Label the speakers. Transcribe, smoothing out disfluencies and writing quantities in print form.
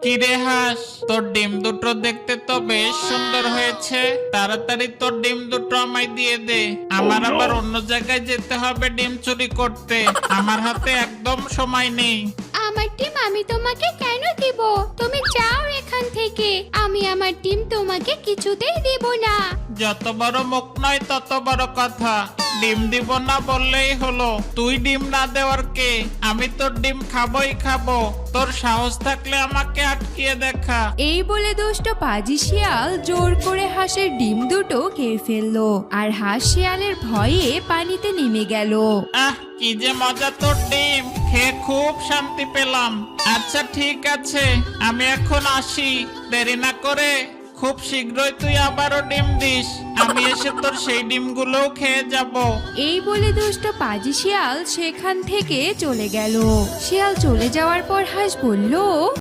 Speaker 1: কিরে হাঁস, তোর ডিম দুটো দেখতে তো বেশ সুন্দর হয়েছে। তাড়াতাড়ি তোর ডিম দুটো আমায় দিয়ে দে। আমার আবার অন্য জায়গায় যেতে হবে ডিম চুরি করতে। আমার হাতে একদম সময় নেই।
Speaker 2: আমার ডিম আমি তোমাকে কেন দিব? তুমি যাও এখান থেকে। আমি আমার ডিম তোমাকে কিছুতেই দিব না।
Speaker 1: যত বড় মুখ নয় তত বড় কথা। ডিম দিব না বললেই হলো। তুই ডিম না দেওয়ার কে? আমি তোর ডিম খাবোই খাবো। তোর সাহস থাকলে আমাকে আটকিয়ে দেখা।
Speaker 3: এই বলে দুষ্ট পাজি শিয়াল জোর করে হাঁসের ডিম দুটো খেয়ে ফেললো, আর হাঁস শিয়ালের ভয়ে পানিতে নেমে গেল।
Speaker 1: আহ, কি যে মজা তোর ডিম খেয়ে খুব শান্তি পেলাম। আচ্ছা ঠিক আছে, আমি এখন আসি। দেরি না করে খুব শীঘ্রই তুই আবারও ডিম দিস। আমি এসে তোর সেই ডিমগুলোও খেয়ে যাব।
Speaker 3: এই বলে দুষ্ট পাজি শিয়াল সেখান থেকে চলে গেল। শিয়াল চলে যাওয়ার পর হাঁস বলল,